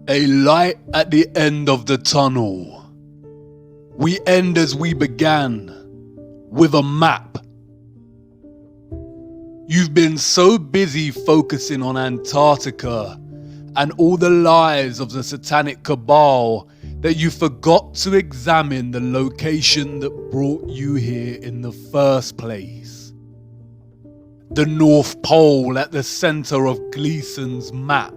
A light at the end of the tunnel. We end as we began, with a map. You've been so busy focusing on Antarctica and all the lies of the satanic cabal that you forgot to examine the location that brought you here in the first place. The North Pole at the center of Gleason's map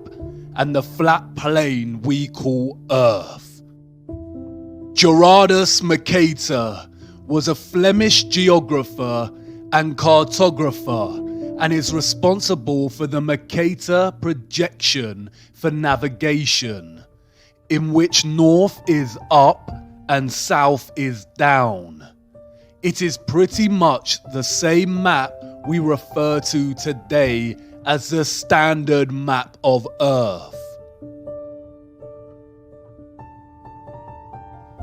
and the flat plain we call Earth. Gerardus Mercator was a Flemish geographer and cartographer and is responsible for the Mercator projection for navigation, in which north is up and south is down. It is pretty much the same map we refer to today as the standard map of Earth.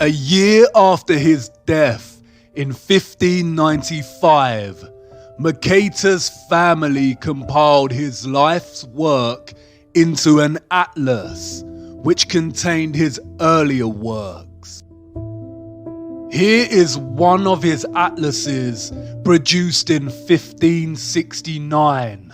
A year after his death in 1595, Mercator's family compiled his life's work into an atlas, which contained his earlier works. Here is one of his atlases, produced in 1569.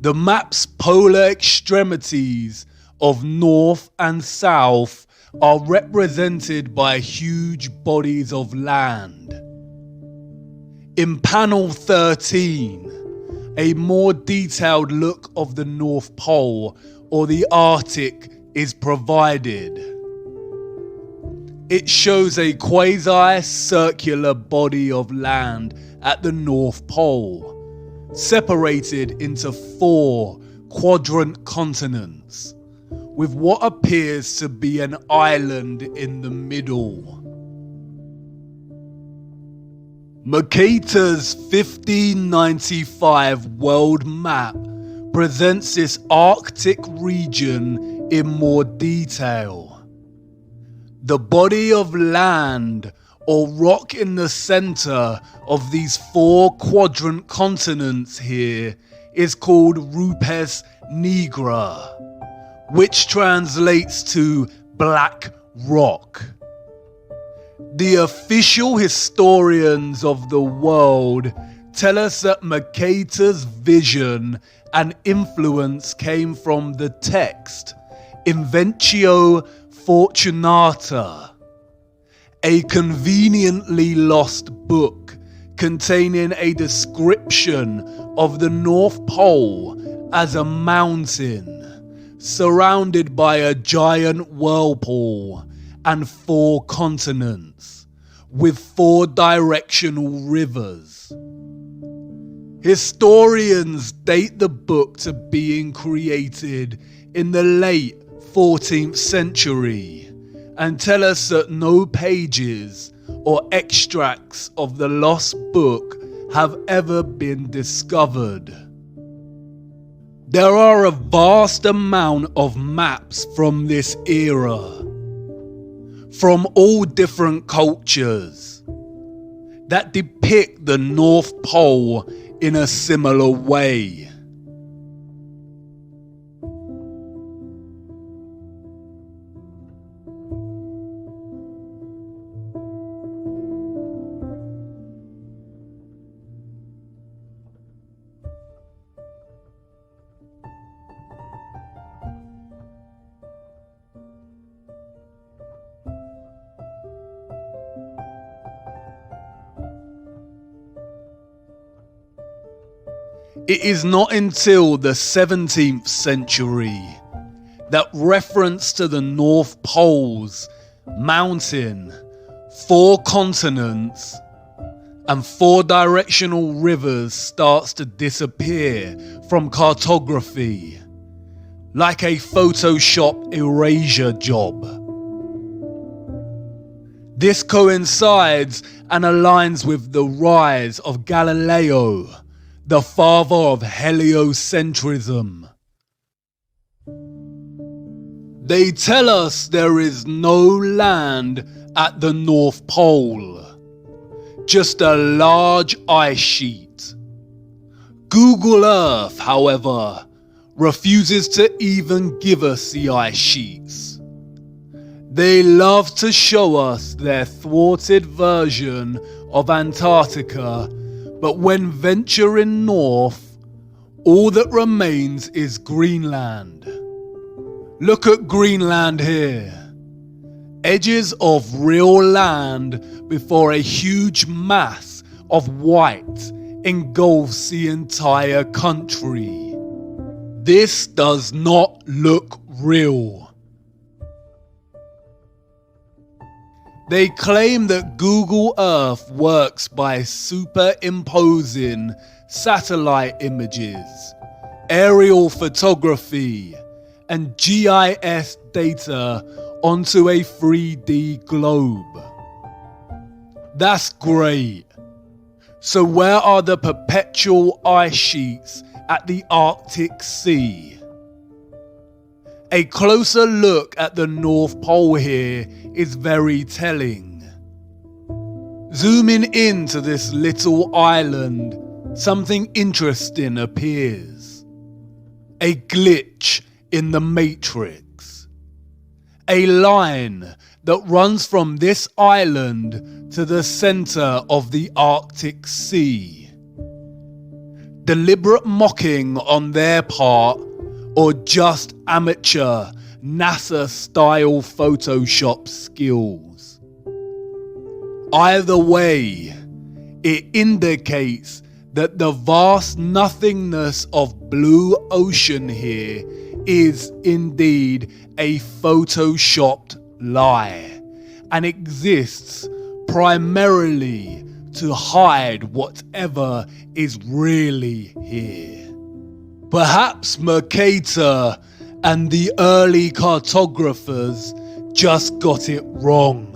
The map's polar extremities of north and south are represented by huge bodies of land. In panel 13, a more detailed look of the North Pole or the Arctic is provided. It shows a quasi-circular body of land at the North Pole, separated into 4 quadrant continents, with what appears to be an island in the middle. Mercator's 1595 world map presents this Arctic region in more detail. The body of land or rock in the center of these 4 quadrant continents here is called Rupes Nigra, which translates to black rock. The official historians of the world tell us that Mercator's vision and influence came from the text Inventio Fortunata, a conveniently lost book containing a description of the North Pole as a mountain surrounded by a giant whirlpool and 4 continents, with 4 directional rivers. Historians date the book to being created in the late 14th century and tell us that no pages or extracts of the lost book have ever been discovered. There are a vast amount of maps from this era, from all different cultures, that depict the North Pole in a similar way. It is not until the 17th century that reference to the North Pole's mountain, 4 continents, and 4 directional rivers starts to disappear from cartography, like a Photoshop erasure job. This coincides and aligns with the rise of Galileo, the father of heliocentrism. They tell us there is no land at the North Pole, just a large ice sheet, Google Earth, however, refuses to even give us the ice sheets. They love to show us their thwarted version of Antarctica, but when venturing north, all that remains is Greenland. Look at Greenland here. Edges of real land before a huge mass of white engulfs the entire country. This does not look real. They claim that Google Earth works by superimposing satellite images, aerial photography, and GIS data onto a 3D globe. That's great. So where are the perpetual ice sheets at the Arctic Sea? A closer look at the North Pole here is very telling. Zooming into this little island, something interesting appears. A glitch in the matrix. A line that runs from this island to the center of the Arctic Sea. Deliberate mocking on their part, or just amateur NASA-style Photoshop skills. Either way, it indicates that the vast nothingness of blue ocean here is indeed a photoshopped lie, and exists primarily to hide whatever is really here. Perhaps Mercator and the early cartographers just got it wrong.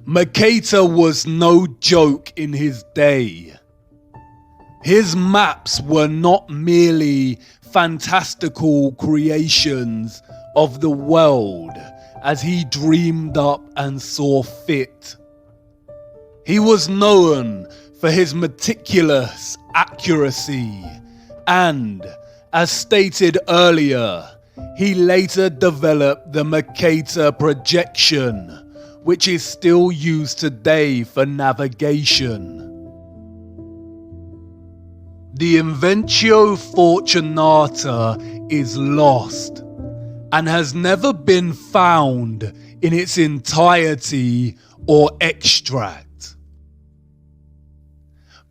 Mercator was no joke in his day. His maps were not merely fantastical creations of the world as he dreamed up and saw fit. He was known for his meticulous accuracy, and, as stated earlier, he later developed the Mercator projection, which is still used today for navigation. The Invencio Fortunata is lost and has never been found in its entirety or extract.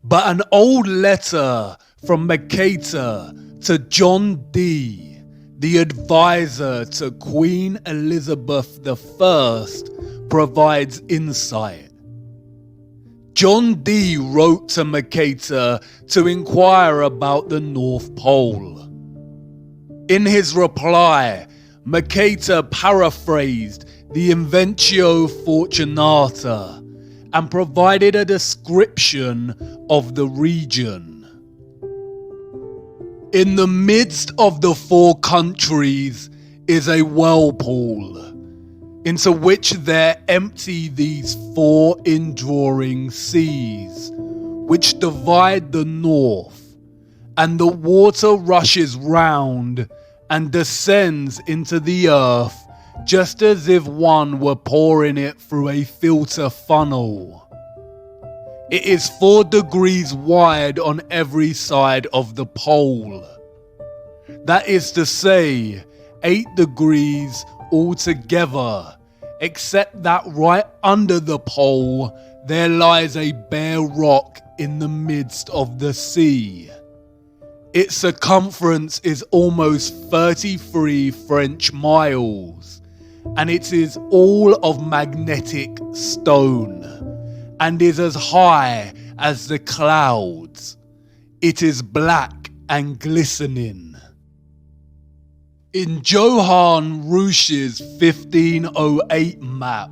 But an old letter from Mercator to John Dee, the advisor to Queen Elizabeth I, provides insight. John Dee wrote to Mercator to inquire about the North Pole. In his reply, Mercator paraphrased the Invencio Fortunata and provided a description of the region. In the midst of the four countries is a whirlpool, into which there empty these four enduring seas, which divide the north, and the water rushes round and descends into the earth just as if one were pouring it through a filter funnel. It is 4 degrees wide on every side of the pole. That is to say, 8 degrees altogether, except that right under the pole there lies a bare rock in the midst of the sea. Its circumference is almost 33 French miles, and it is all of magnetic stone, and is as high as the clouds. It is black and glistening. In Johann Ruysch's 1508 map,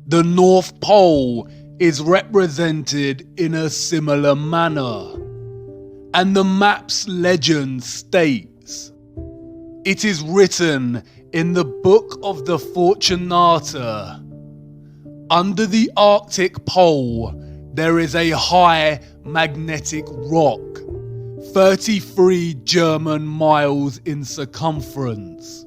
the North Pole is represented in a similar manner, and the map's legend states, "It is written in the Book of the Fortunata, under the Arctic Pole there is a high magnetic rock, 33 German miles in circumference.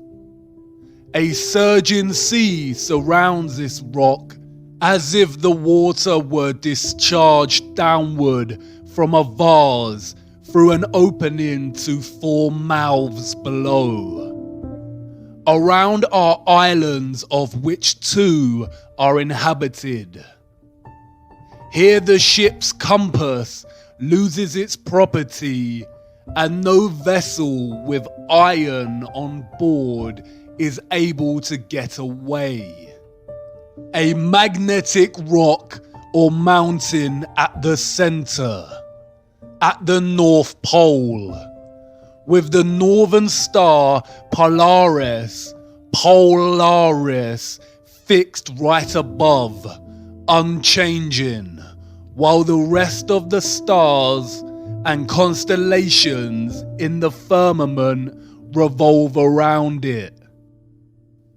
A surging sea surrounds this rock as if the water were discharged downward from a vase through an opening to 4 mouths below. Around are islands, of which 2 are inhabited. Here the ship's compass loses its property, and no vessel with iron on board is able to get away. A magnetic rock or mountain at the center, at the North Pole, with the northern star Polaris fixed right above, unchanging, while the rest of the stars and constellations in the firmament revolve around it.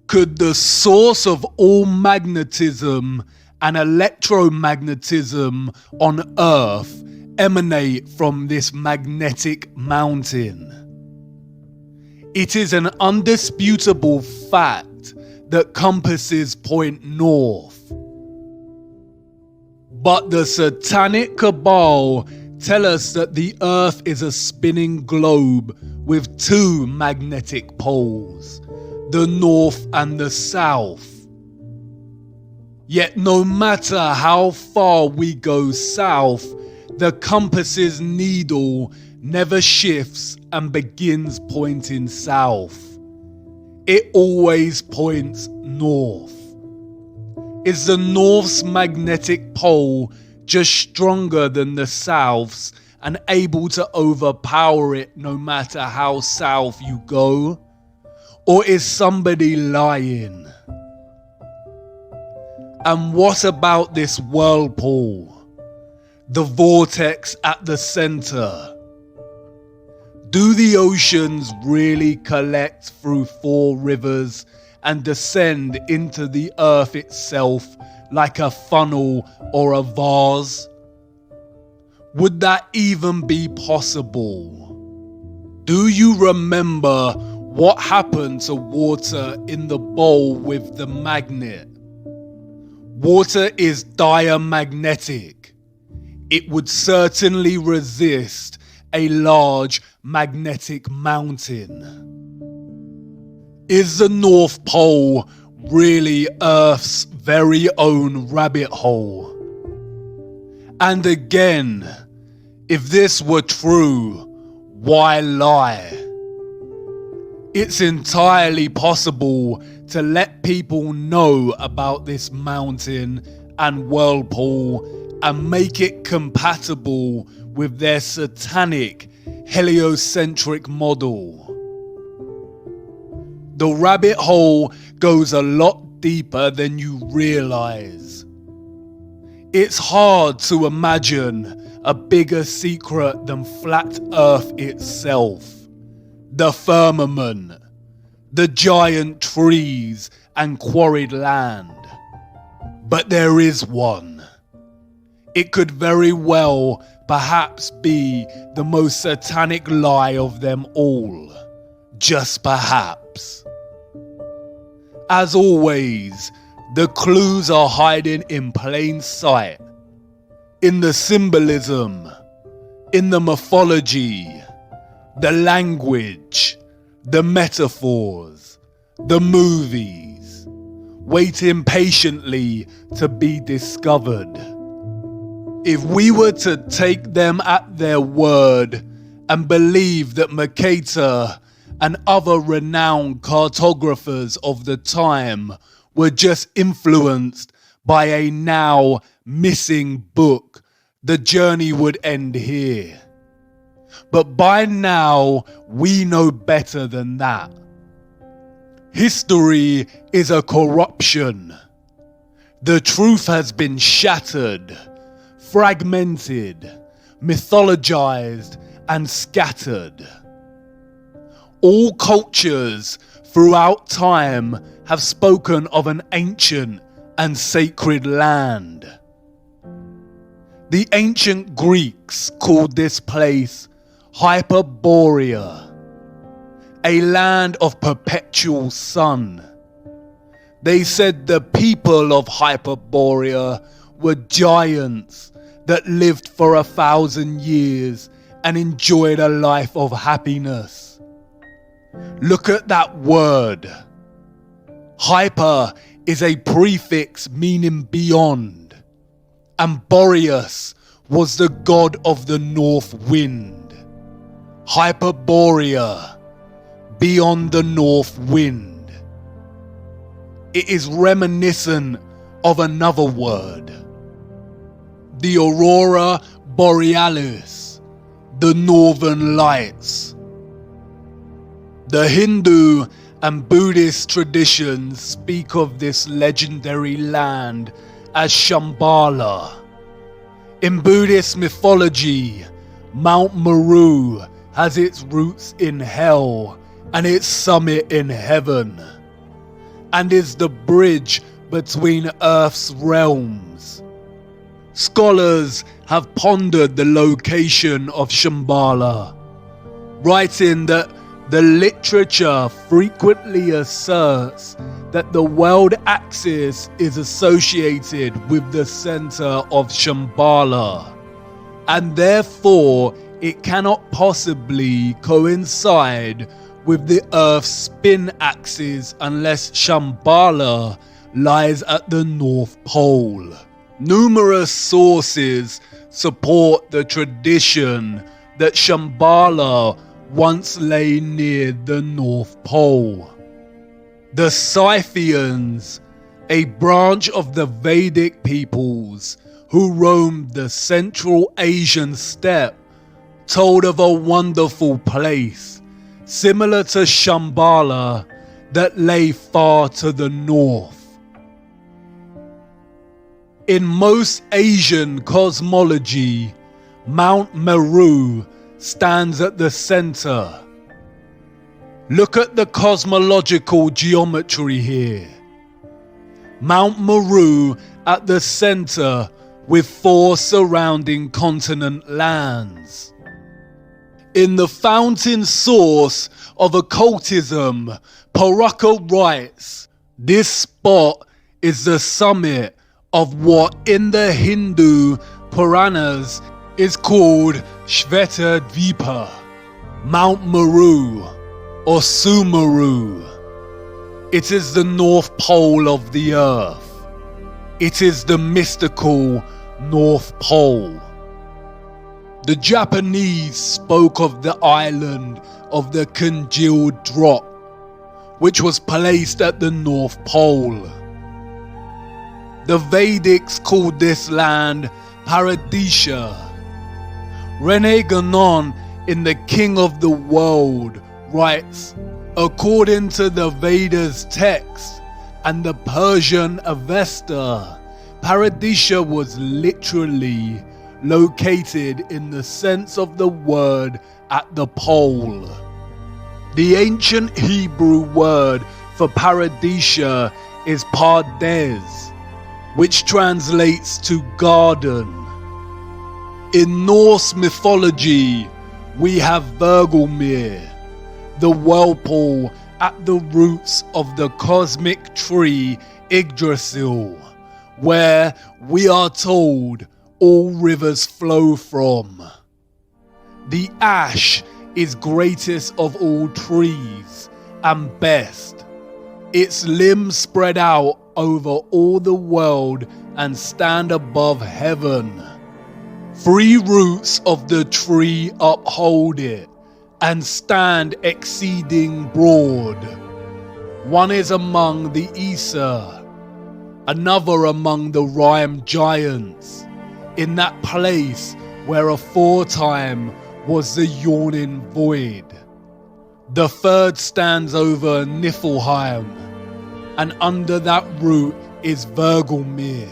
Could the source of all magnetism and electromagnetism on Earth emanate from this magnetic mountain? It is an undisputable fact that compasses point north. But the satanic cabal tell us that the Earth is a spinning globe with 2 magnetic poles, the north and the south. Yet no matter how far we go south, the compass's needle never shifts and begins pointing south. It always points north. Is the north's magnetic pole just stronger than the south's and able to overpower it no matter how south you go? Or is somebody lying? And what about this whirlpool? The vortex at the center? Do the oceans really collect through 4 rivers and descend into the earth itself like a funnel or a vase? Would that even be possible? Do you remember what happened to water in the bowl with the magnet? Water is diamagnetic. It would certainly resist a large magnetic mountain. Is the North Pole really Earth's very own rabbit hole? And again, if this were true, why lie? It's entirely possible to let people know about this mountain and whirlpool and make it compatible with their satanic heliocentric model. The rabbit hole goes a lot deeper than you realize. It's hard to imagine a bigger secret than flat Earth itself, the firmament, the giant trees and quarried land. But there is one. It could very well perhaps be the most satanic lie of them all, just perhaps. As always, the clues are hiding in plain sight, in the symbolism, in the mythology, the language, the metaphors, the movies, waiting patiently to be discovered. If we were to take them at their word and believe that Mercator and other renowned cartographers of the time were just influenced by a now missing book, the journey would end here. But by now, we know better than that. History is a corruption. The truth has been shattered, fragmented, mythologized, and scattered. All cultures throughout time have spoken of an ancient and sacred land. The ancient Greeks called this place Hyperborea, a land of perpetual sun. They said the people of Hyperborea were giants that lived for 1,000 years and enjoyed a life of happiness. Look at that word. Hyper is a prefix meaning beyond, and Boreas was the god of the north wind. Hyperborea, beyond the north wind. It is reminiscent of another word, the Aurora Borealis, the Northern Lights. The Hindu and Buddhist traditions speak of this legendary land as Shambhala. In Buddhist mythology, Mount Meru has its roots in hell and its summit in heaven, and is the bridge between Earth's realms. Scholars have pondered the location of Shambhala, writing that the literature frequently asserts that the world axis is associated with the center of Shambhala, and therefore it cannot possibly coincide with the Earth's spin axis unless Shambhala lies at the North Pole. Numerous sources support the tradition that Shambhala once lay near the North Pole. The Scythians, a branch of the Vedic peoples who roamed the Central Asian steppe, told of a wonderful place, similar to Shambhala, that lay far to the north. In most Asian cosmology, Mount Meru stands at the center. Look at the cosmological geometry here. Mount Meru at the center with 4 surrounding continent lands. In the fountain source of occultism, Paraka writes, this spot is the summit of what in the Hindu Puranas is called Shvetadvipa, Mount Meru, or Sumeru. It is the North Pole of the Earth. It is the mystical North Pole. The Japanese spoke of the island of the congealed drop, which was placed at the North Pole. The Vedics called this land Paradisha. Ewaranon in The King of the World writes, according to the Vedas text and the Persian Avesta, Paradisha was literally located in the sense of the word at the pole. The ancient Hebrew word for Paradisha is Pardes, which translates to garden. In Norse mythology, we have Vergelmir, the whirlpool at the roots of the cosmic tree Yggdrasil, where we are told all rivers flow from. The ash is greatest of all trees and best. Its limbs spread out over all the world and stand above heaven. 3 roots of the tree uphold it and stand exceeding broad. One is among the Aesir, another among the Rime giants, in that place where aforetime was the yawning void. The third stands over Niflheim, and under that root is Vergelmir.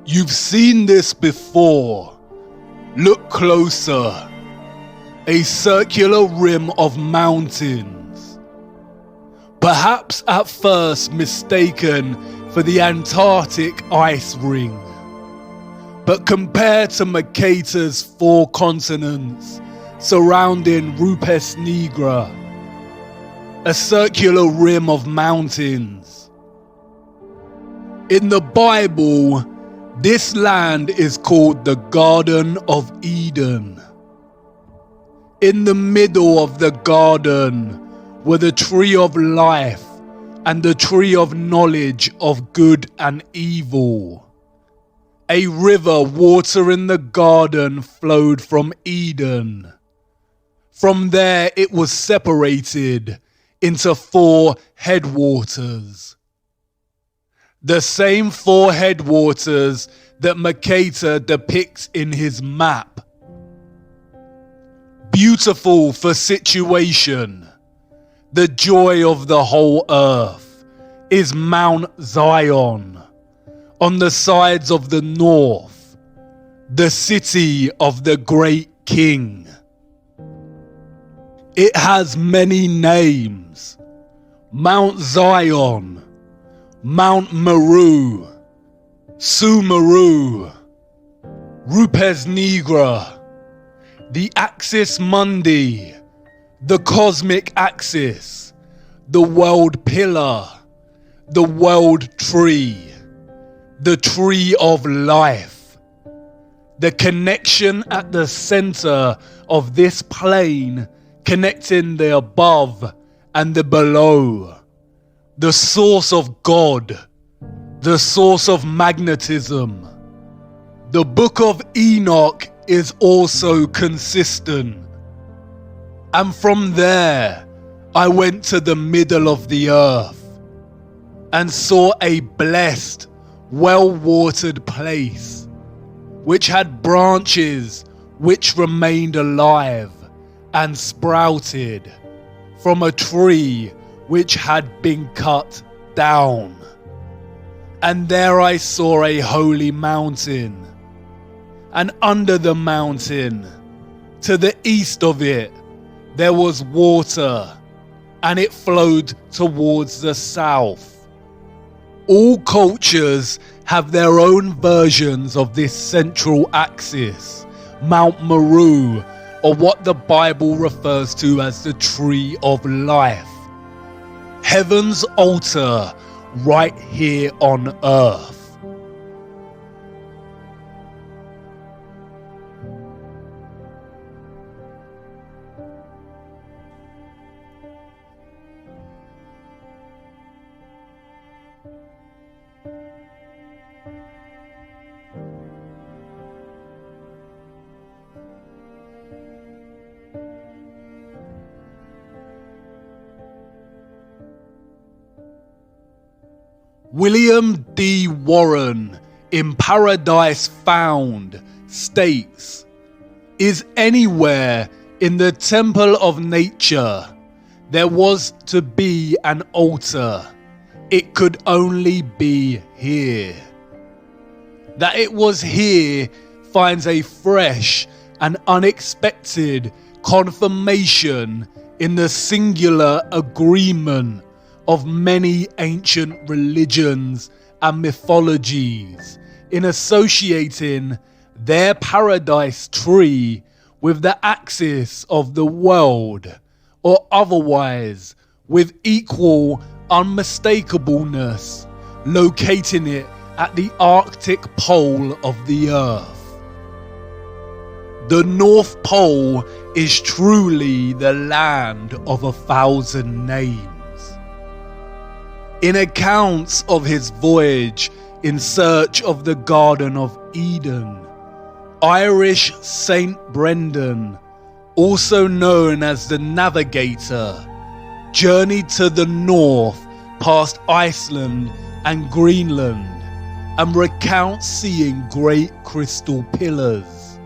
You've seen this before. Look closer. A circular rim of mountains. Perhaps at first mistaken for the Antarctic ice ring. But compared to Mercator's 4 continents, surrounding Rupes Nigra, a circular rim of mountains. In the Bible, this land is called the Garden of Eden. In the middle of the garden were the tree of life and the tree of knowledge of good and evil. A river watering the garden flowed from Eden. From there it was separated into 4 headwaters. The same 4 headwaters that Mercator depicts in his map. Beautiful for situation, the joy of the whole earth, is Mount Zion, on the sides of the north, the city of the great king. It has many names: Mount Zion, Mount Meru, Sumeru, Rupes Nigra, the Axis Mundi, the cosmic axis, the world pillar, the world tree, the tree of life. The connection at the center of this plane, connecting the above and the below, the source of God, the source of magnetism. The Book of Enoch is also consistent. And from there, I went to the middle of the earth and saw a blessed, well-watered place, which had branches which remained alive and sprouted from a tree which had been cut down. And there I saw a holy mountain, and under the mountain, to the east of it, there was water, and it flowed towards the south. All cultures have their own versions of this central axis, Mount Meru, or what the Bible refers to as the tree of life. Heaven's altar right here on earth. William D. Warren in Paradise Found states, "Is anywhere in the temple of nature there was to be an altar, it could only be here." That it was here finds a fresh and unexpected confirmation in the singular agreement of many ancient religions and mythologies in associating their paradise tree with the axis of the world, or otherwise with equal unmistakableness, locating it at the Arctic pole of the earth. The North Pole is truly the land of 1,000 names. In accounts of his voyage in search of the Garden of Eden, Irish Saint Brendan, also known as the Navigator, journeyed to the north past Iceland and Greenland and recounts seeing great crystal pillars.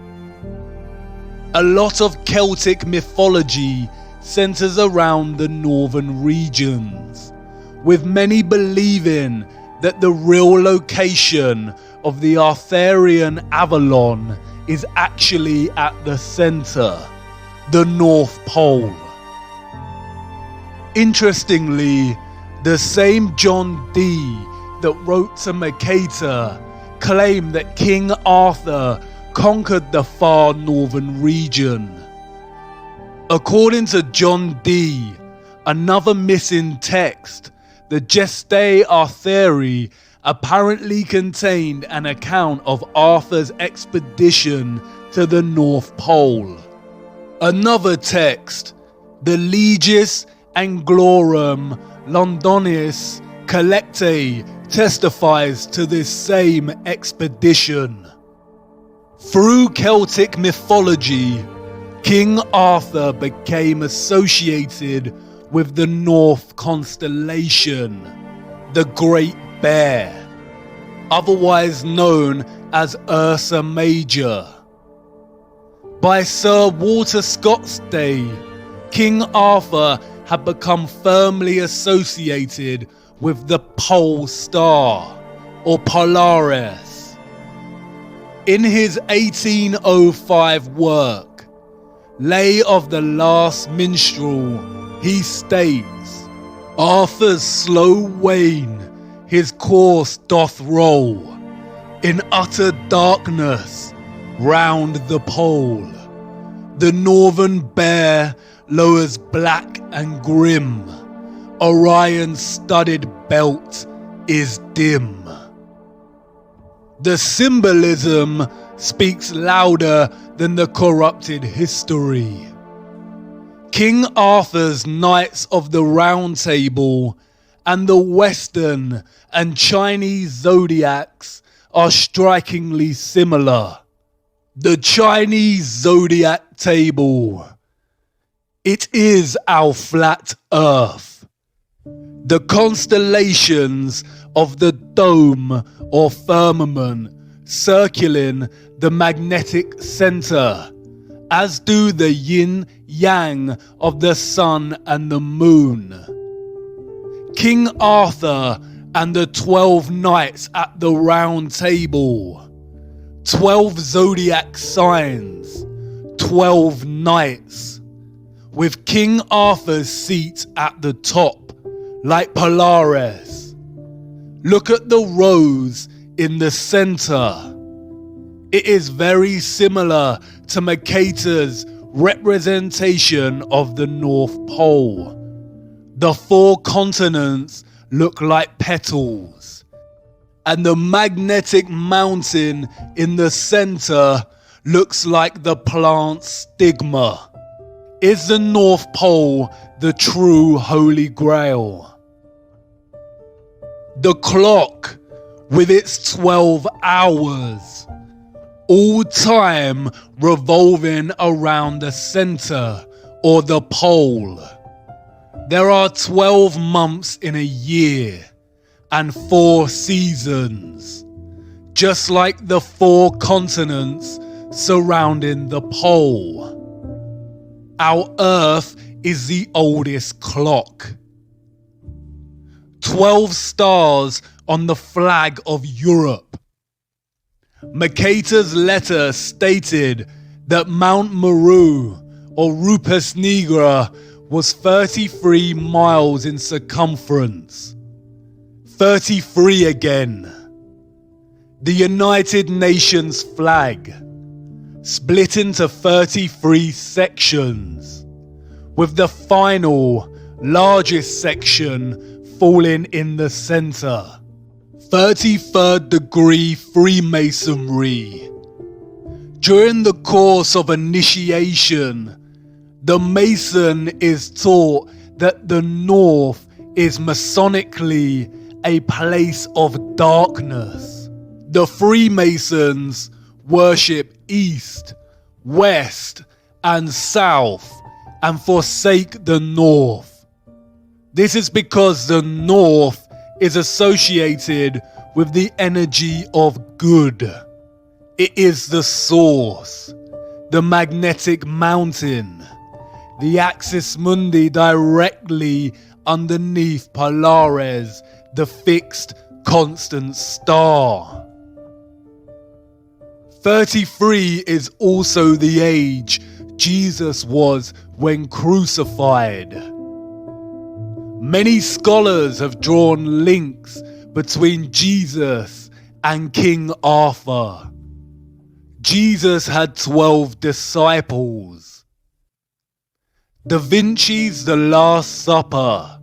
A lot of Celtic mythology centers around the northern regions, with many believing that the real location of the Arthurian Avalon is actually at the center, the North Pole. Interestingly, the same John Dee that wrote to Mercator claimed that King Arthur conquered the far northern region. According to John Dee, another missing text, the Gestae Arthuri apparently contained an account of Arthur's expedition to the North Pole. Another text, the Legis Anglorum Londonis Collectae, testifies to this same expedition. Through Celtic mythology, King Arthur became associated with the North constellation, the Great Bear, otherwise known as Ursa Major. By Sir Walter Scott's day, King Arthur had become firmly associated with the Pole Star, or Polaris. In his 1805 work, Lay of the Last Minstrel, he states, Arthur's slow wane his course doth roll, in utter darkness round the pole. The northern bear lowers black and grim, Orion's studded belt is dim. The symbolism speaks louder than the corrupted history. King Arthur's Knights of the Round Table and the Western and Chinese zodiacs are strikingly similar. The Chinese zodiac table. It is our flat earth. The constellations of the dome or firmament circling the magnetic center, as do the yin-yang of the sun and the moon. King Arthur and the 12 knights at the round table. 12 zodiac signs, 12 knights, with King Arthur's seat at the top, like Polaris. Look at the rose in the center. It is very similar to Mercator's representation of the North Pole. The 4 continents look like petals, and the magnetic mountain in the center looks like the plant's stigma. Is the North Pole the true Holy Grail? The clock with its 12 hours, all time revolving around the center or the pole. There are 12 months in a year and 4 seasons, just like the 4 continents surrounding the pole. Our Earth is the oldest clock. 12 stars on the flag of Europe. Mercator's letter stated that Mount Meru, or Rupes Nigra, was 33 miles in circumference. 33 again. The United Nations flag, split into 33 sections, with the final, largest section falling in the center. 33rd degree Freemasonry. During the course of initiation, the Mason is taught that the North is Masonically a place of darkness. The Freemasons worship East, West, and South, and forsake the North. This is because the North is associated with the energy of good. It is the source, the magnetic mountain, the axis mundi directly underneath Polaris, the fixed constant star. 33 is also the age Jesus was when crucified. Many scholars have drawn links between Jesus and King Arthur. Jesus had 12 disciples. Da Vinci's The Last Supper.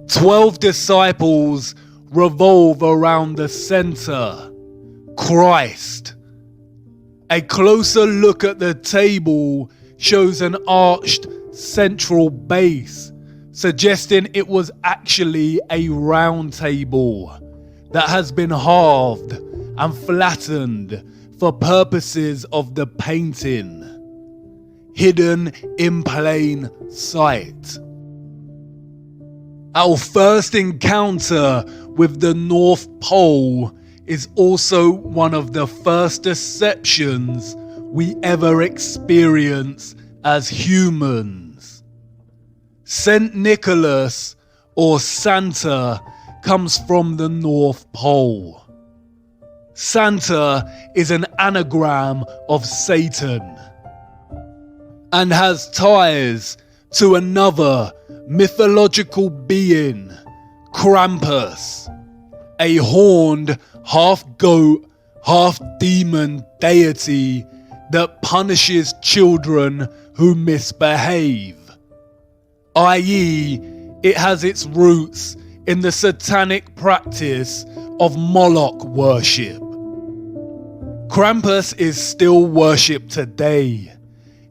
12 disciples revolve around the center, Christ. A closer look at the table shows an arched central base, suggesting it was actually a round table that has been halved and flattened for purposes of the painting, hidden in plain sight. Our first encounter with the North Pole is also one of the first deceptions we ever experience as humans. Saint Nicholas, or Santa, comes from the North Pole. Santa is an anagram of Satan and has ties to another mythological being, Krampus, a horned half-goat, half-demon deity that punishes children who misbehave, i.e., it has its roots in the satanic practice of Moloch worship. Krampus is still worshipped today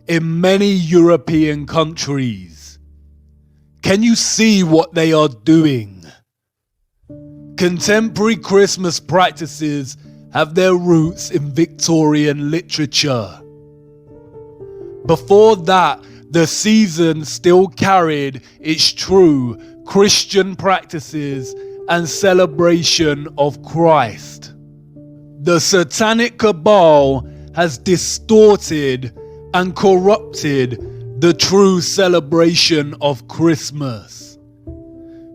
in many European countries. Can you see what they are doing? Contemporary Christmas practices have their roots in Victorian literature. Before that, the season still carried its true Christian practices and celebration of Christ. The satanic cabal has distorted and corrupted the true celebration of Christmas,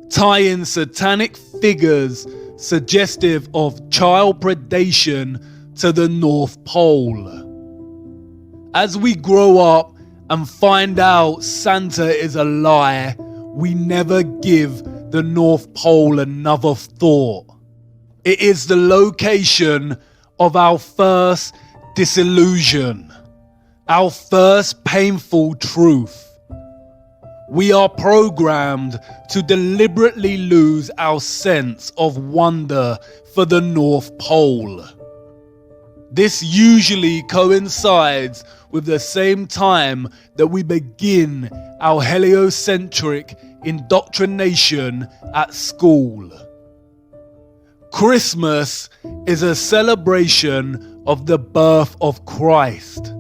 tying satanic figures suggestive of child predation to the North Pole. As we grow up and find out Santa is a lie, we never give the North Pole another thought. It is the location of our first disillusion, our first painful truth. We are programmed to deliberately lose our sense of wonder for the North Pole. This usually coincides with the same time that we begin our heliocentric indoctrination at school. Christmas is a celebration of the birth of Christ,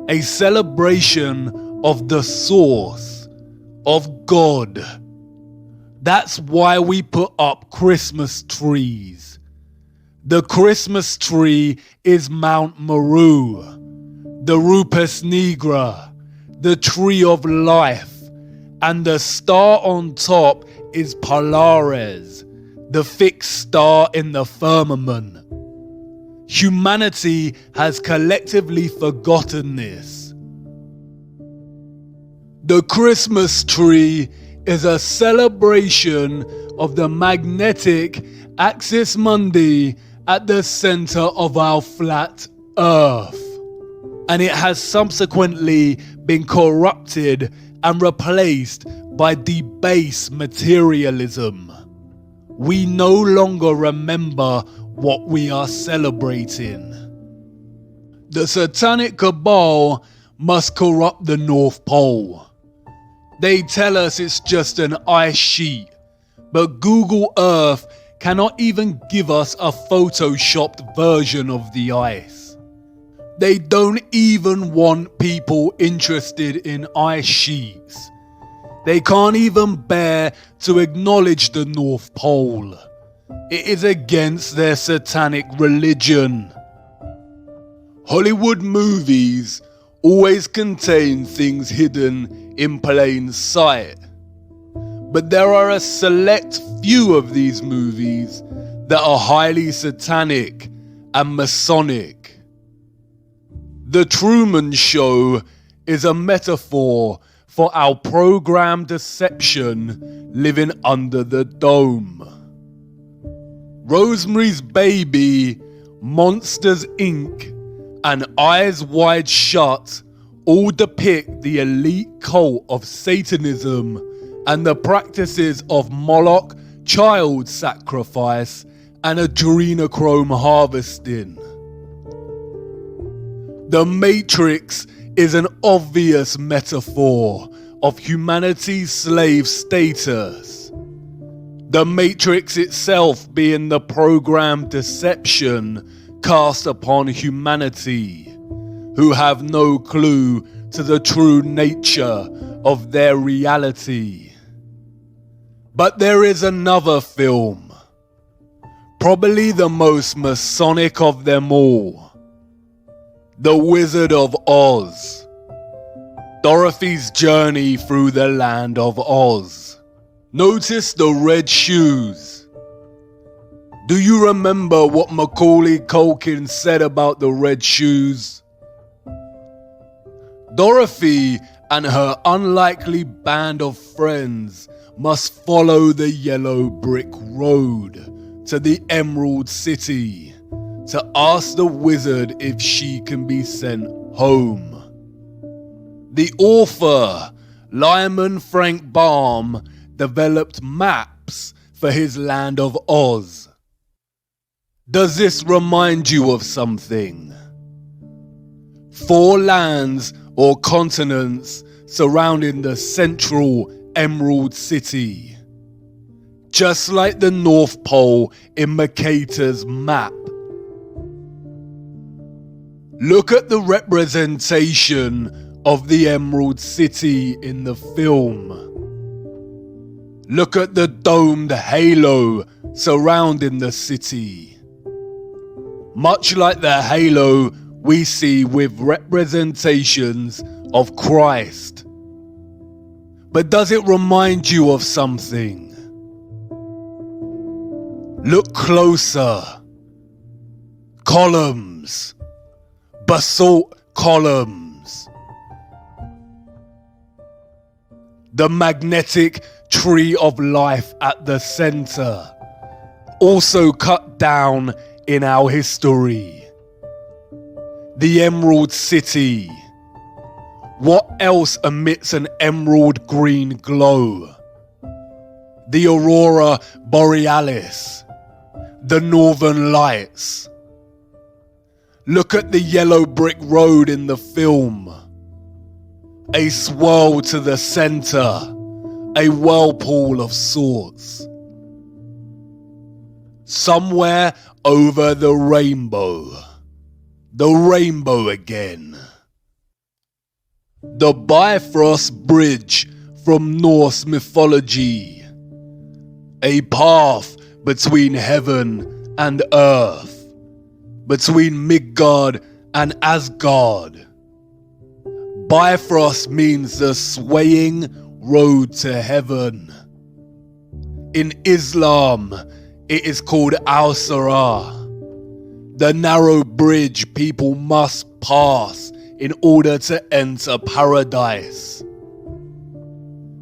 a celebration of the source, of God. That's why we put up Christmas trees. The Christmas tree is Mount Meru, the Rupus Nigra, the tree of life, and the star on top is Polaris, the fixed star in the firmament. Humanity has collectively forgotten this. The Christmas tree is a celebration of the magnetic axis mundi at the center of our flat Earth, and it has subsequently been corrupted and replaced by debased materialism. We no longer remember what we are celebrating. The satanic cabal must corrupt the North Pole. They tell us it's just an ice sheet, but Google Earth cannot even give us a photoshopped version of the ice. They don't even want people interested in ice sheets. They can't even bear to acknowledge the North Pole. It is against their satanic religion. Hollywood movies always contain things hidden in plain sight. But there are a select few of these movies that are highly satanic and Masonic. The Truman Show is a metaphor for our programmed deception living under the dome. Rosemary's Baby, Monsters Inc., and Eyes Wide Shut all depict the elite cult of Satanism and the practices of Moloch, child sacrifice, and adrenochrome harvesting. The Matrix is an obvious metaphor of humanity's slave status. The Matrix itself being the programmed deception cast upon humanity, who have no clue to the true nature of their reality. But there is another film, probably the most Masonic of them all, The Wizard of Oz, Dorothy's journey through the land of Oz. Notice the red shoes. Do you remember what Macaulay Culkin said about the red shoes? Dorothy and her unlikely band of friends must follow the yellow brick road to the Emerald City to ask the wizard if she can be sent home. The author, Lyman Frank Baum, developed maps for his land of Oz. Does this remind you of something? 4 lands or continents surrounding the central Emerald City, just like the North Pole in Mercator's map. Look at the representation of the Emerald City in the film. Look at the domed halo surrounding the city. Much like the halo we see with representations of Christ. But does it remind you of something? Look closer. Columns. Basalt columns. The magnetic tree of life at the center, also cut down in our history. The Emerald City. What else emits an emerald green glow? The Aurora Borealis. The Northern Lights. Look at the yellow brick road in the film. A swirl to the center. A whirlpool of sorts. Somewhere over the rainbow. The rainbow again. The Bifrost Bridge from Norse mythology. A path between heaven and earth. Between Midgard and Asgard. Bifrost means the swaying road to heaven. In Islam, it is called Al-Sirah, the narrow bridge people must pass in order to enter paradise.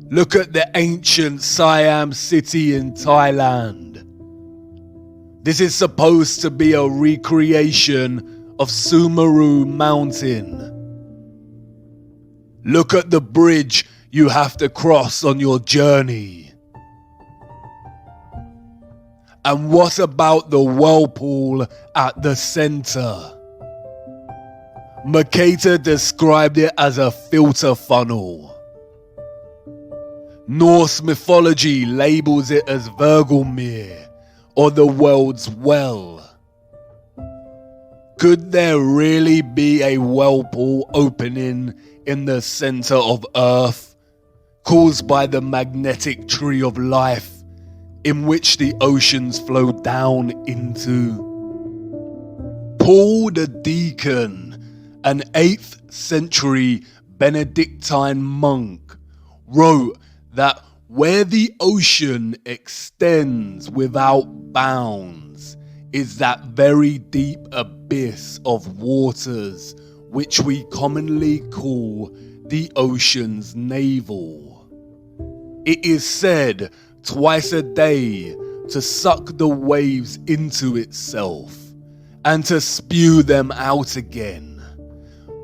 Look at the ancient Siam city in Thailand. This is supposed to be a recreation of Sumeru Mountain. Look at the bridge you have to cross on your journey. And what about the whirlpool at the center? Mercator described it as a filter funnel. Norse mythology labels it as Vergelmir, or the world's well. Could there really be a whirlpool opening in the center of Earth, caused by the magnetic tree of life, in which the oceans flow down into? Paul the Deacon, an 8th century Benedictine monk, wrote that where the ocean extends without bounds is that very deep abyss of waters which we commonly call the ocean's navel. It is said twice a day to suck the waves into itself and to spew them out again.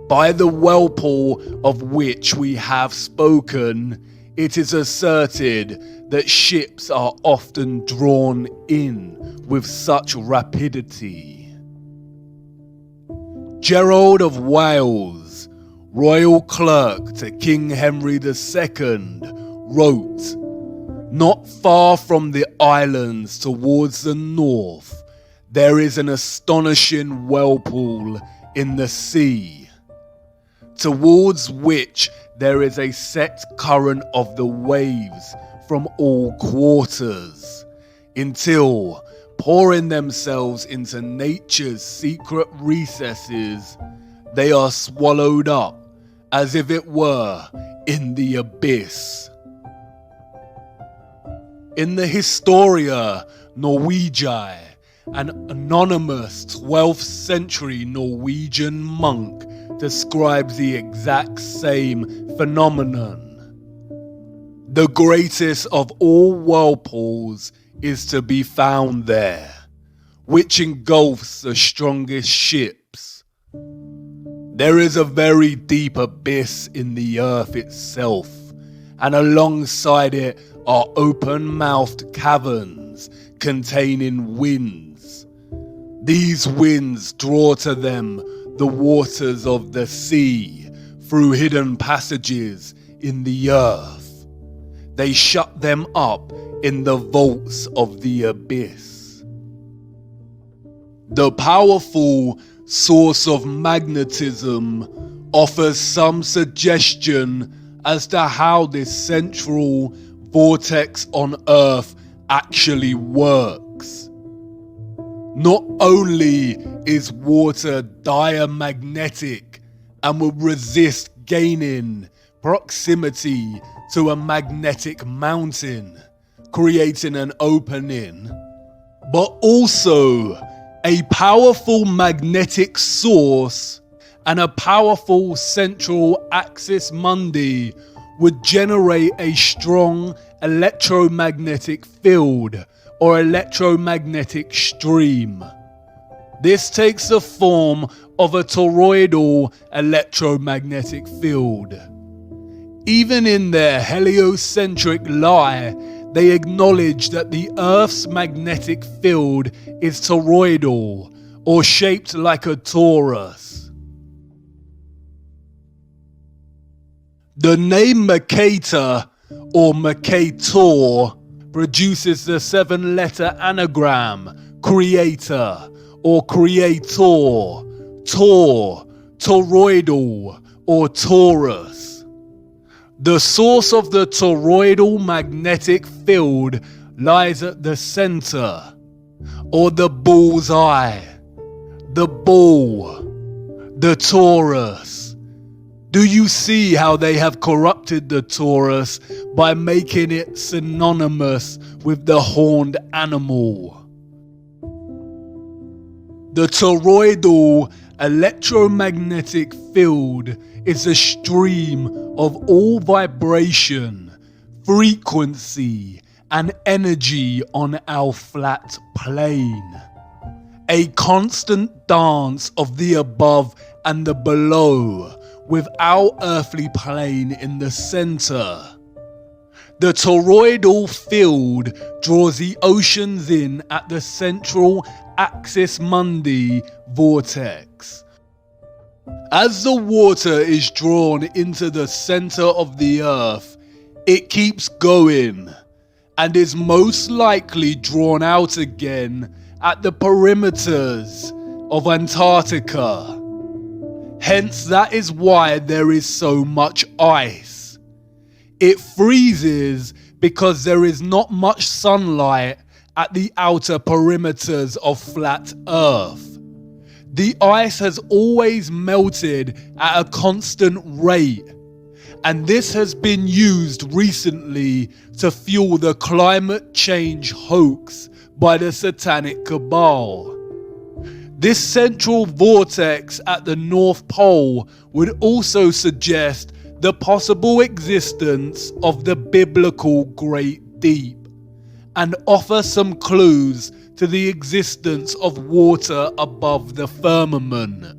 By the whirlpool of which we have spoken, it is asserted that ships are often drawn in with such rapidity. Gerald of Wales, royal clerk to King Henry II, wrote, "Not far from the islands towards the north, there is an astonishing whirlpool in the sea, towards which there is a set current of the waves from all quarters, until, pouring themselves into nature's secret recesses, they are swallowed up as if it were in the abyss." In the Historia Norwegiae, an anonymous 12th century Norwegian monk describes the exact same phenomenon. The greatest of all whirlpools is to be found there, which engulfs the strongest ships. There is a very deep abyss in the earth itself, and alongside it are open-mouthed caverns containing winds. These winds draw to them the waters of the sea through hidden passages in the earth. They shut them up in the vaults of the abyss. The powerful source of magnetism offers some suggestion as to how this central vortex on Earth actually works. Not only is water diamagnetic and will resist gaining proximity to a magnetic mountain, creating an opening, but also a powerful magnetic source and a powerful central axis mundi would generate a strong electromagnetic field or electromagnetic stream. This takes the form of a toroidal electromagnetic field. Even in their heliocentric lie, they acknowledge that the Earth's magnetic field is toroidal, or shaped like a torus. The name Mercator or Mercator produces the 7-letter anagram creator or creator, tor, toroidal or torus. The source of the toroidal magnetic field lies at the center, or the bull's eye, the bull, the torus. Do you see how they have corrupted the torus by making it synonymous with the horned animal? The toroidal electromagnetic field is a stream of all vibration, frequency, and energy on our flat plane. A constant dance of the above and the below, with our earthly plane in the center. The toroidal field draws the oceans in at the central axis mundi vortex. As the water is drawn into the center of the earth, it keeps going and is most likely drawn out again at the perimeters of Antarctica. Hence, that is why there is so much ice. It freezes because there is not much sunlight at the outer perimeters of flat Earth. The ice has always melted at a constant rate, and this has been used recently to fuel the climate change hoax by the satanic cabal. This central vortex at the North Pole would also suggest the possible existence of the biblical Great Deep, and offer some clues to the existence of water above the firmament.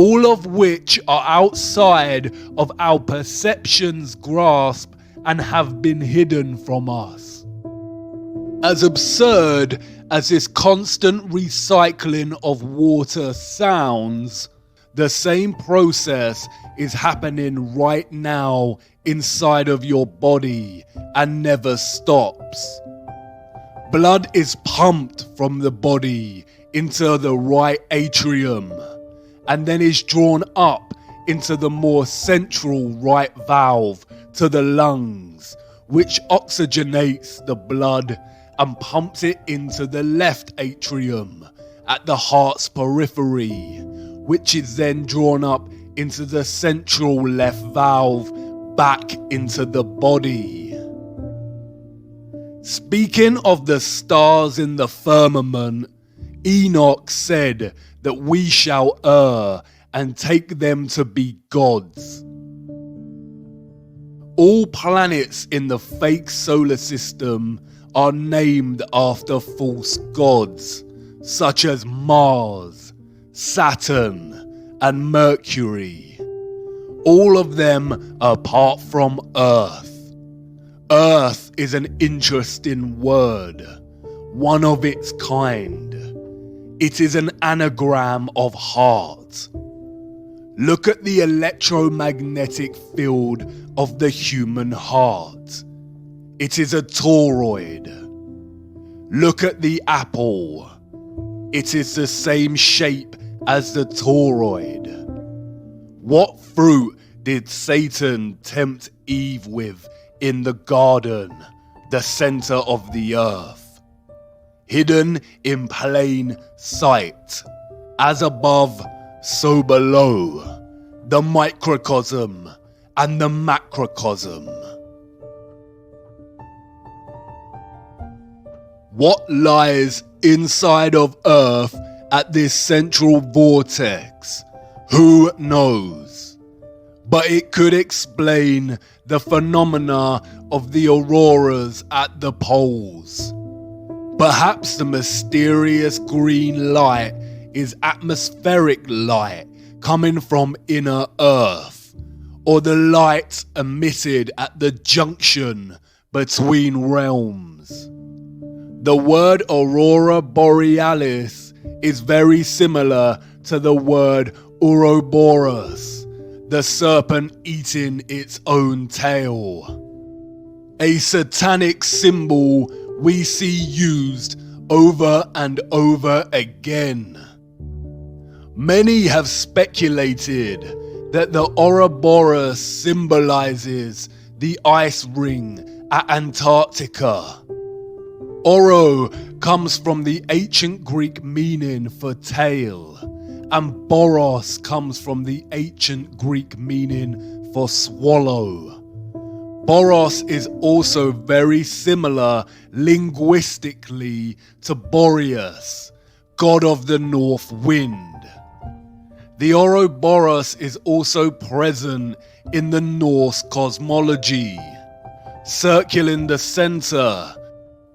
all of which are outside of our perception's grasp and have been hidden from us. As absurd as this constant recycling of water sounds, the same process is happening right now inside of your body and never stops. Blood is pumped from the body into the right atrium and then is drawn up into the more central right valve to the lungs, which oxygenates the blood and pumps it into the left atrium at the heart's periphery, which is then drawn up into the central left valve back into the body. Speaking of the stars in the firmament, Enoch said that we shall err and take them to be gods. All planets in the fake solar system are named after false gods, such as Mars, Saturn, and Mercury. All of them apart from Earth. Earth is an interesting word, one of its kind. It is an anagram of heart. Look at the electromagnetic field of the human heart. It is a toroid. Look at the apple. It is the same shape as the toroid. What fruit did Satan tempt Eve with in the garden, the center of the earth? Hidden in plain sight, as above, so below, the microcosm and the macrocosm. What lies inside of Earth at this central vortex? Who knows? But it could explain the phenomena of the auroras at the poles. Perhaps the mysterious green light is atmospheric light coming from inner Earth, or the light emitted at the junction between realms. The word aurora borealis is very similar to the word Ouroboros, the serpent eating its own tail. A satanic symbol we see used over and over again. Many have speculated that the Ouroboros symbolizes the ice ring at Antarctica. Oro comes from the ancient Greek meaning for tail, and boros comes from the ancient Greek meaning for swallow. Boros is also very similar linguistically to Boreas, god of the north wind. The Ouroboros is also present in the Norse cosmology, circling the center.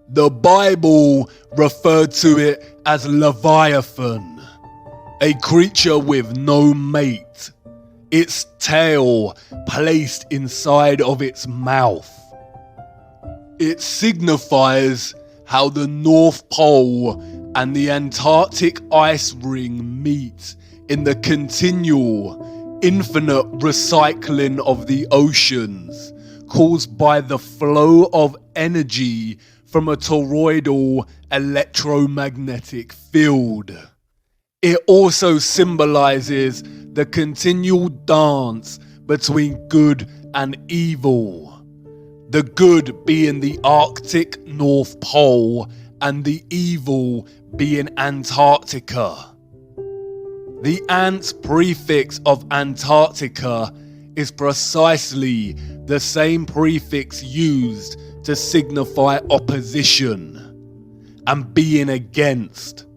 The Bible referred to it as Leviathan, a creature with no mate, its tail placed inside of its mouth. It signifies how the North Pole and the Antarctic ice ring meet in the continual, infinite recycling of the oceans caused by the flow of energy from a toroidal electromagnetic field. It also symbolizes the continual dance between good and evil. The good being the Arctic North Pole and the evil being Antarctica. The ant prefix of Antarctica is precisely the same prefix used to signify opposition and being against.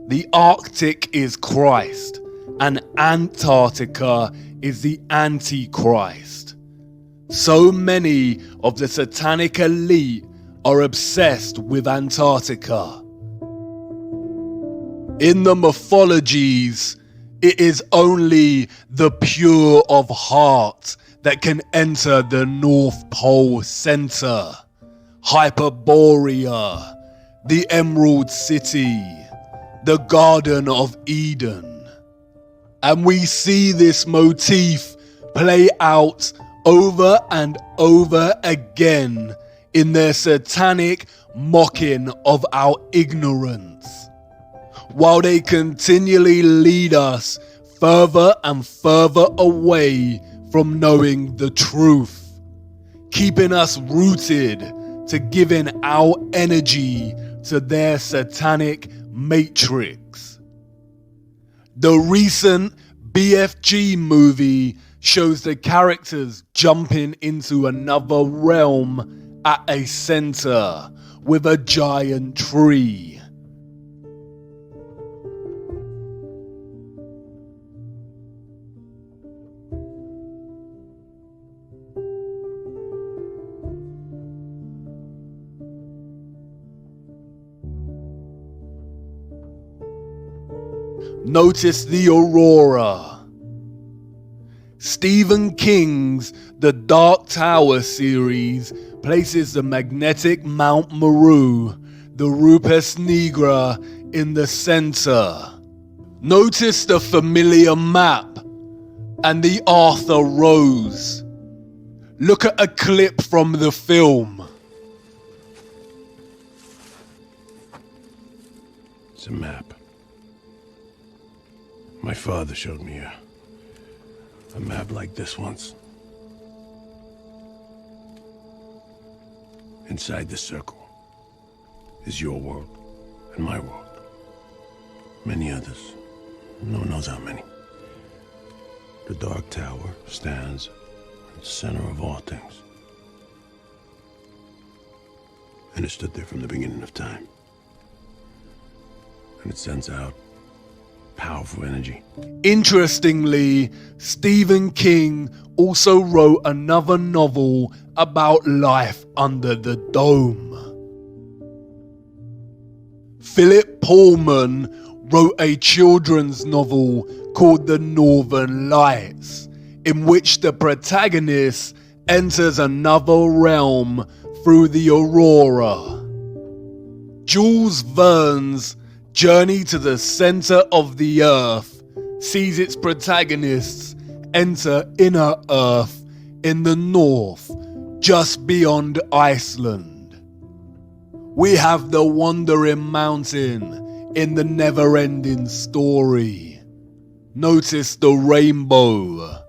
The Arctic is Christ, and Antarctica is the Antichrist. So many of the satanic elite are obsessed with Antarctica. In the mythologies, It is only the pure of heart that can enter the North Pole Center, Hyperborea, the Emerald City, the Garden of Eden. And we see this motif play out over and over again in their satanic mocking of our ignorance, while they continually lead us further and further away from knowing the truth, keeping us rooted to giving our energy to their satanic matrix. The recent BFG movie shows the characters jumping into another realm at a center with a giant tree. Notice the aurora. Stephen King's The Dark Tower series places the magnetic Mount Meru, the Rupes Nigra, in the center. Notice the familiar map and the Arthur Rose. Look at a clip from the film. It's a map. My father showed me a map like this once. Inside the circle is your world and my world. Many others. No one knows how many. The Dark Tower stands at the center of all things. And it stood there from the beginning of time. And it sends out powerful energy. Interestingly, Stephen King also wrote another novel about life under the dome. Philip Pullman wrote a children's novel called The Northern Lights, in which the protagonist enters another realm through the aurora. Jules Verne's Journey to the Center of the Earth sees its protagonists enter inner Earth in the north, just beyond Iceland. We have the Wandering Mountain in the never-ending story. Notice the rainbow.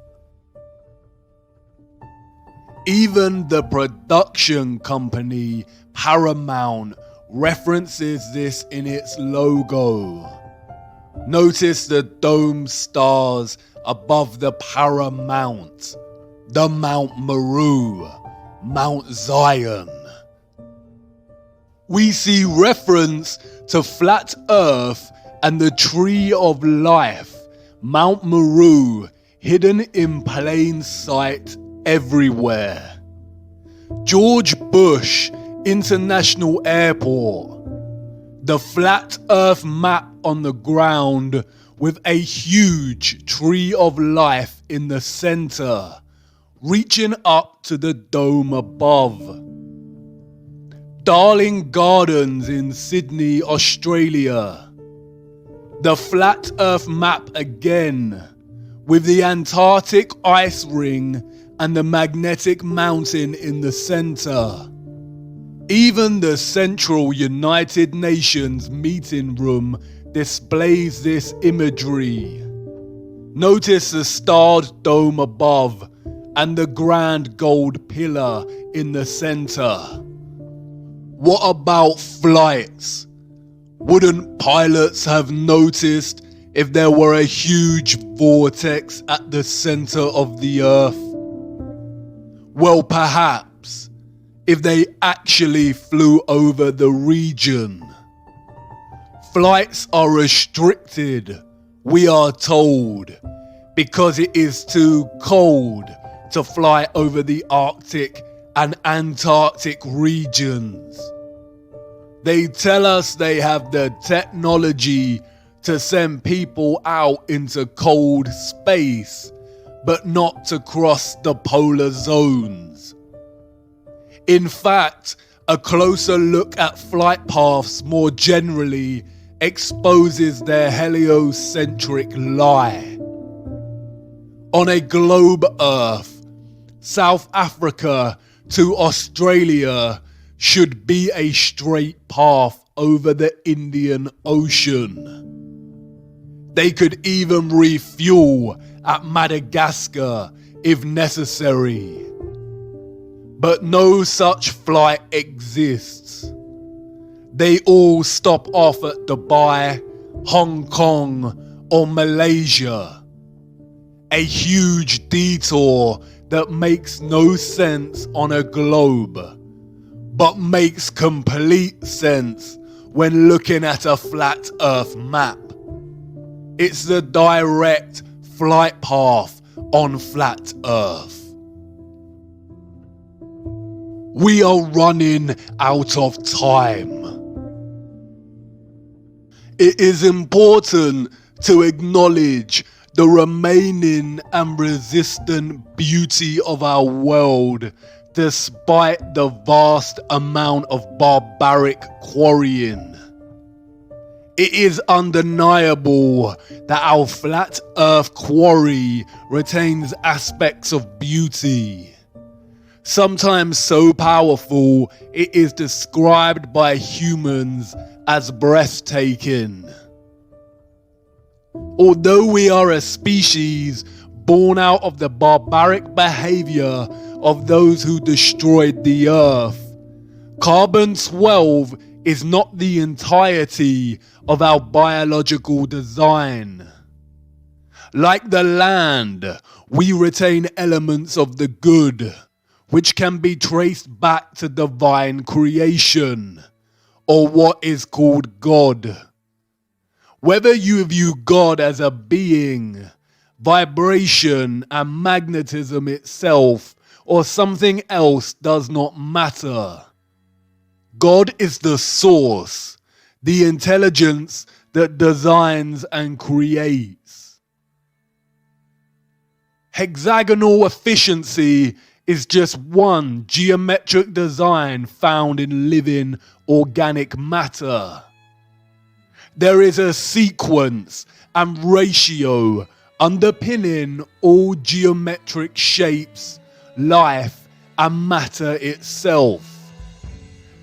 Even the production company Paramount references this in its logo. Notice the dome stars above the Paramount, the Mount Meru, Mount Zion. We see reference to Flat Earth and the Tree of Life, Mount Meru, hidden in plain sight everywhere. George Bush International Airport. The Flat Earth map on the ground with a huge Tree of Life in the center, reaching up to the dome above. Darling Gardens in Sydney, Australia. The Flat Earth map again, with the Antarctic ice ring and the magnetic mountain in the center. Even the Central United Nations meeting room displays this imagery. Notice the starred dome above and the grand gold pillar in the center. What about flights? Wouldn't pilots have noticed if there were a huge vortex at the center of the Earth? Well, perhaps, if they actually flew over the region. Flights are restricted, we are told, because it is too cold to fly over the Arctic and Antarctic regions. They tell us they have the technology to send people out into cold space, but not to cross the polar zones. In fact, a closer look at flight paths more generally exposes their heliocentric lie. On a globe Earth, South Africa to Australia should be a straight path over the Indian Ocean. They could even refuel at Madagascar if necessary. But no such flight exists. They all stop off at Dubai, Hong Kong, or Malaysia. A huge detour that makes no sense on a globe, but makes complete sense when looking at a flat Earth map. It's the direct flight path on flat Earth. We are running out of time. It is important to acknowledge the remaining and resistant beauty of our world despite the vast amount of barbaric quarrying. It is undeniable that our flat Earth quarry retains aspects of beauty. Sometimes so powerful, it is described by humans as breathtaking. Although we are a species born out of the barbaric behavior of those who destroyed the Earth, Carbon-12 is not the entirety of our biological design. Like the land, we retain elements of the good, which can be traced back to divine creation, or what is called God. Whether you view God as a being, vibration and magnetism itself, or something else does not matter. God is the source, the intelligence that designs and creates. Hexagonal efficiency is just one geometric design found in living organic matter. There is a sequence and ratio underpinning all geometric shapes, life, and matter itself.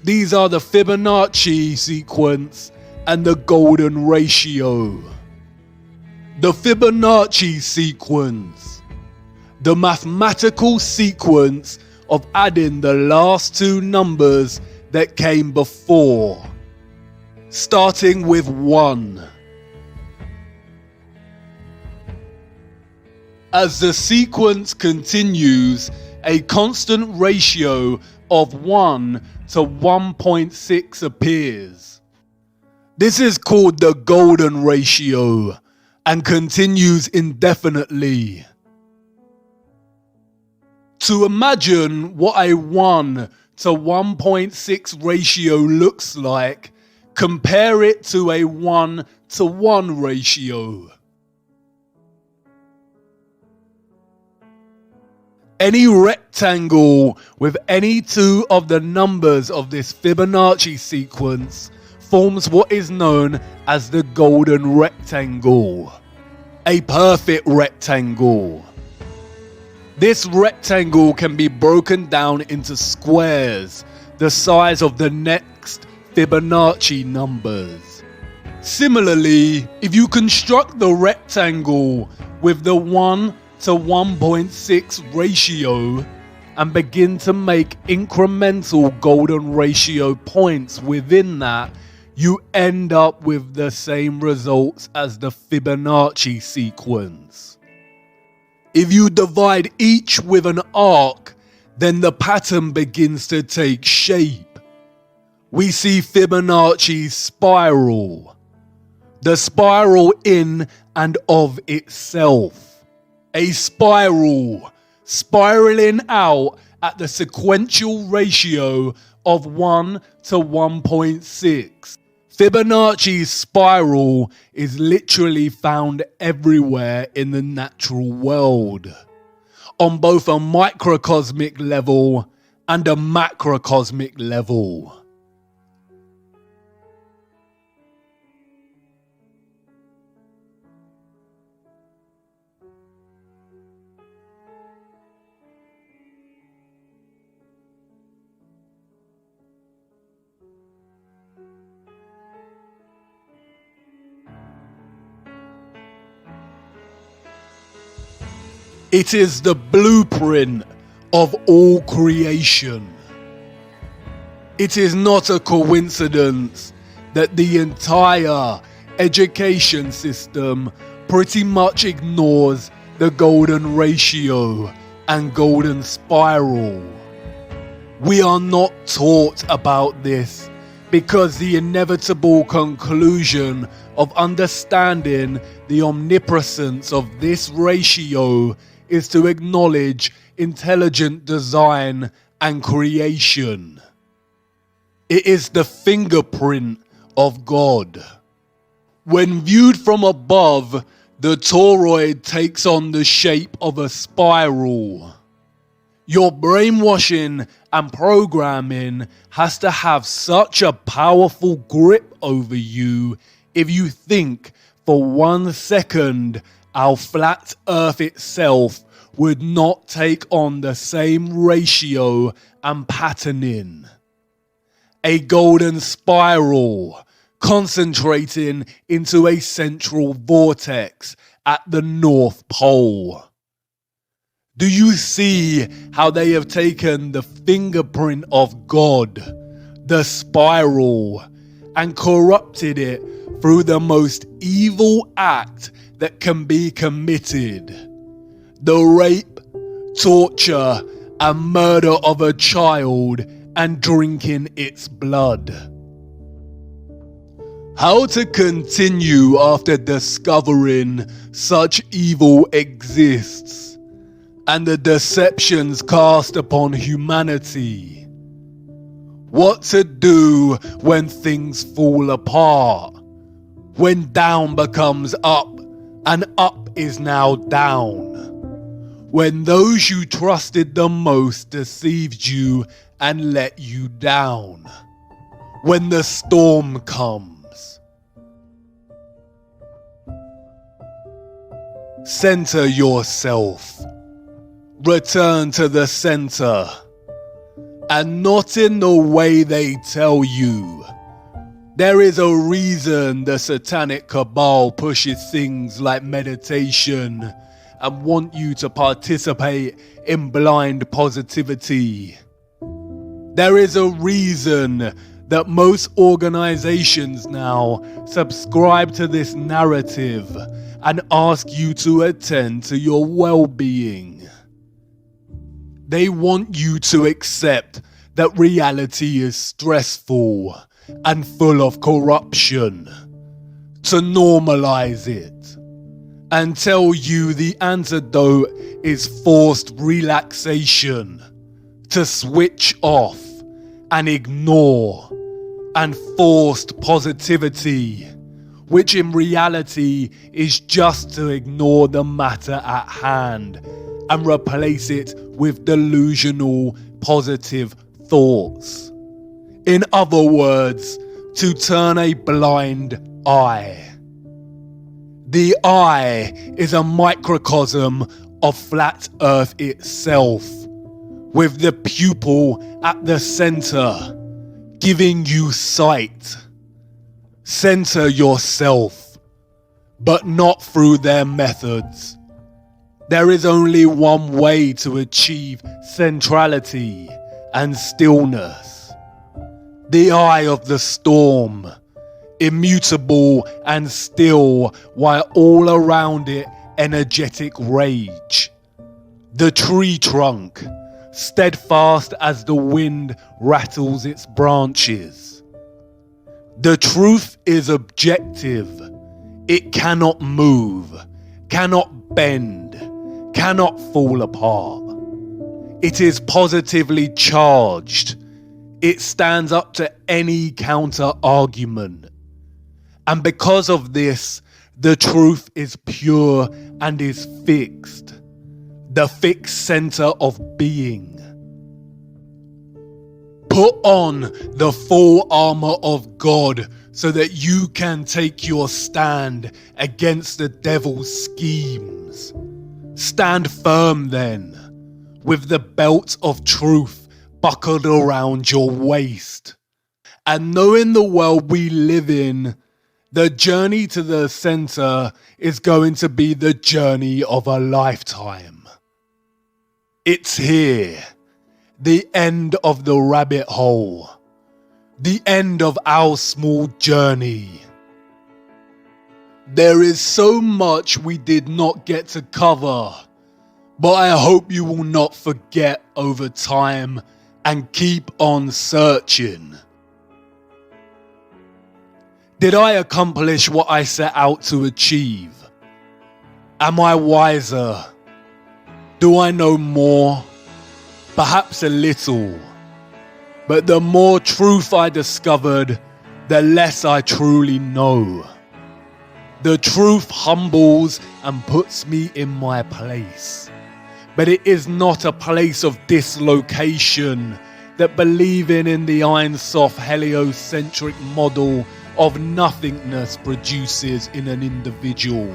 These are the Fibonacci sequence and the golden ratio. The Fibonacci sequence, the mathematical sequence of adding the last two numbers that came before, starting with 1. As the sequence continues, a constant ratio of 1 to 1.6 appears. This is called the golden ratio and continues indefinitely. To imagine what a 1 to 1.6 ratio looks like, compare it to a 1 to 1 ratio. Any rectangle with any two of the numbers of this Fibonacci sequence forms what is known as the golden rectangle, a perfect rectangle. This rectangle can be broken down into squares, the size of the next Fibonacci numbers. Similarly, if you construct the rectangle with the 1 to 1.6 ratio and begin to make incremental golden ratio points within that, you end up with the same results as the Fibonacci sequence. If you divide each with an arc, then the pattern begins to take shape. We see Fibonacci's spiral, the spiral in and of itself. A spiral, spiraling out at the sequential ratio of 1 to 1.6. Fibonacci's spiral is literally found everywhere in the natural world, on both a microcosmic level and a macrocosmic level. It is the blueprint of all creation. It is not a coincidence that the entire education system pretty much ignores the golden ratio and golden spiral. We are not taught about this because the inevitable conclusion of understanding the omnipresence of this ratio is to acknowledge intelligent design and creation. It is the fingerprint of God. When viewed from above, the toroid takes on the shape of a spiral. Your brainwashing and programming has to have such a powerful grip over you if you think for 1 second our flat Earth itself would not take on the same ratio and patterning. A golden spiral concentrating into a central vortex at the North Pole. Do you see how they have taken the fingerprint of God, the spiral, and corrupted it through the most evil act that can be committed? The rape, torture, and murder of a child and drinking its blood. How to continue after discovering such evil exists and the deceptions cast upon humanity. What to do when things fall apart, when down becomes up and up is now down, when those you trusted the most deceived you and let you down, when the storm comes. Center yourself. Return to the center, and not in the way they tell you. There is a reason the satanic cabal pushes things like meditation and want you to participate in blind positivity. There is a reason that most organizations now subscribe to this narrative and ask you to attend to your well-being. They want you to accept that reality is stressful and full of corruption, to normalize it, and tell you the antidote is forced relaxation, to switch off and ignore, and forced positivity, which in reality is just to ignore the matter at hand and replace it with delusional positive thoughts. In other words, to turn a blind eye. The eye is a microcosm of flat Earth itself, with the pupil at the center, giving you sight. Center yourself, but not through their methods. There is only one way to achieve centrality and stillness. The eye of the storm, immutable and still while all around it energetic rage. The tree trunk, steadfast as the wind rattles its branches. The truth is objective. It cannot move, cannot bend, cannot fall apart. It is positively charged. It stands up to any counter argument. And because of this, the truth is pure and is fixed. The fixed center of being. Put on the full armor of God so that you can take your stand against the devil's schemes. Stand firm then, with the belt of truth buckled around your waist. And knowing the world we live in, the journey to the center is going to be the journey of a lifetime. It's here. The end of the rabbit hole. The end of our small journey. There is so much we did not get to cover, but I hope you will not forget over time and keep on searching. Did I accomplish what I set out to achieve? Am I wiser? Do I know more? Perhaps a little, but the more truth I discovered, the less I truly know. The truth humbles and puts me in my place, but it is not a place of dislocation that believing in the Einsoft heliocentric model of nothingness produces in an individual.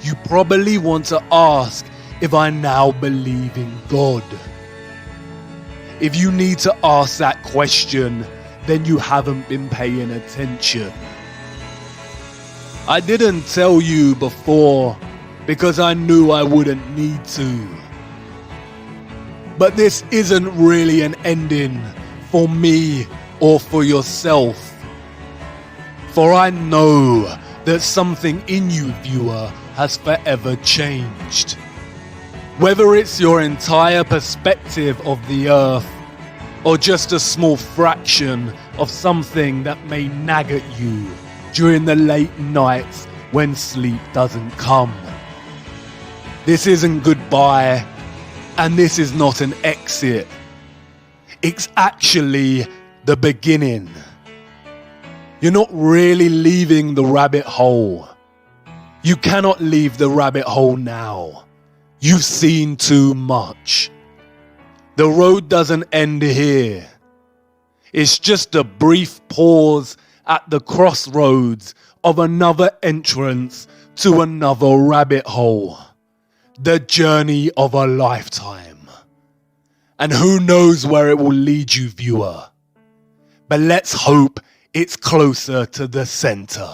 You probably want to ask if I now believe in God. If you need to ask that question, then you haven't been paying attention. I didn't tell you before because I knew I wouldn't need to. But this isn't really an ending for me or for yourself. For I know that something in you, viewer, has forever changed. Whether it's your entire perspective of the earth, or just a small fraction of something that may nag at you during the late nights when sleep doesn't come. This isn't goodbye, and this is not an exit. It's actually the beginning. You're not really leaving the rabbit hole. You cannot leave the rabbit hole now. You've seen too much. The road doesn't end here. It's just a brief pause at the crossroads of another entrance to another rabbit hole. The journey of a lifetime. And who knows where it will lead you, viewer. But let's hope it's closer to the center.